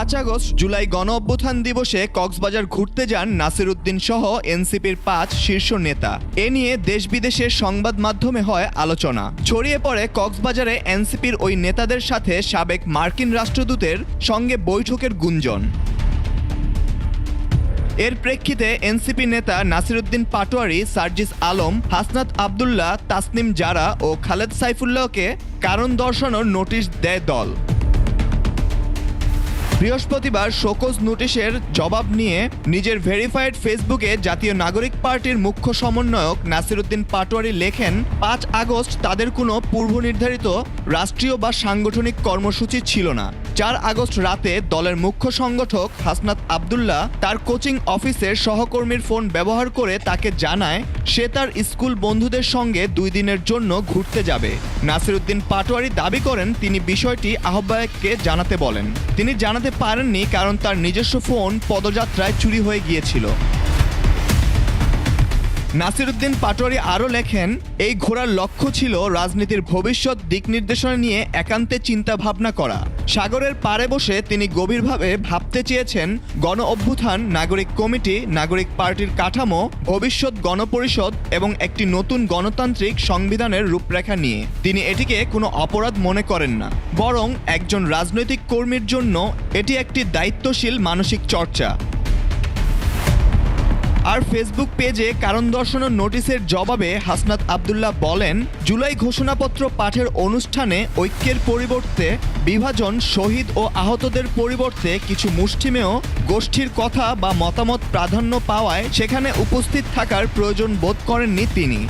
5 August July গণ-অভ্যুত্থান দিবসে কক্সবাজার ঘুরতে যান নাসির উদ্দিন সহ এনসিপির 5 শীর্ষ নেতা। এ নিয়ে দেশ বিদেশের সংবাদ মাধ্যমে হয় আলোচনা। ছড়িয়ে পড়ে কক্সবাজারে এনসিপির ওই নেতাদের সাথে সাবেক মার্কিন রাষ্ট্রদূতের সঙ্গে বৈঠকের গুঞ্জন। এর প্রেক্ষিতে এনসিপি নেতা নাসির উদ্দিন পাটোয়ারি, সার্জিস আলম, হাসনাত আবদুল্লাহ, তাসনিম জারা ও খালেদ সাইফুল্লাহকে কারণ দর্শানোর নোটিশ দেয় দল। বৃহস্পতিবার শোকজ নোটিশের জবাব নিয়ে নিজের ভেরিফাইড ফেসবুকে জাতীয় নাগরিক পার্টির মুখ্য সমন্বয়ক নাসির উদ্দিন পাটোয়ারি লেখেন, 5 আগস্ট তাদের কোনো পূর্বনির্ধারিত রাষ্ট্রীয় বা সাংগঠনিক কর্মসূচি ছিল না। 4 আগস্ট রাতে দলের মুখ্য সংগঠক হাসনাত আবদুল্লাহ তার কোচিং অফিসের সহকর্মীর ফোন ব্যবহার করে তাকে জানায় সে তার স্কুল বন্ধুদের সঙ্গে 2 দিনের জন্য ঘুরতে যাবে। নাসির উদ্দিন পাটোয়ারি দাবি করেন তিনি বিষয়টি আহ্বায়ককে জানাতে বলেন। তিনি জানাতে পারেননি কারণ তার নিজস্ব ফোন পদযাত্রায় চুরি হয়ে গিয়েছিল। নাসির উদ্দিন পাটোয়ারি আরও লেখেন, এই ঘোরার লক্ষ্য ছিল রাজনীতির ভবিষ্যৎ দিক নির্দেশনা নিয়ে একান্তে চিন্তা ভাবনা করা। সাগরের পাড়ে বসে তিনি গভীরভাবে ভাবতে চেয়েছেন গণ অভ্যুত্থান, নাগরিক কমিটি, নাগরিক পার্টির কাঠামো, ভবিষ্যৎ গণপরিষদ এবং একটি নতুন গণতান্ত্রিক সংবিধানের রূপরেখা নিয়ে। তিনি এটিকে কোনো অপরাধ মনে করেন না, বরং একজন রাজনৈতিক কর্মীর জন্য এটি একটি দায়িত্বশীল মানসিক চর্চা। আর ফেসবুক পেজে কারণ দর্শানোর নোটিশের জবাবে হাসনাত আবদুল্লাহ বলেন, জুলাই ঘোষণাপত্র পাঠের অনুষ্ঠানে ঐক্যের পরিবর্তে বিভাজন, শহীদ ও আহতদের পরিবর্তে কিছু মুষ্টিমেয় গোষ্ঠীর কথা বা মতামত প্রাধান্য পাওয়ায় সেখানে উপস্থিত থাকার প্রয়োজন বোধ করেননি তিনি।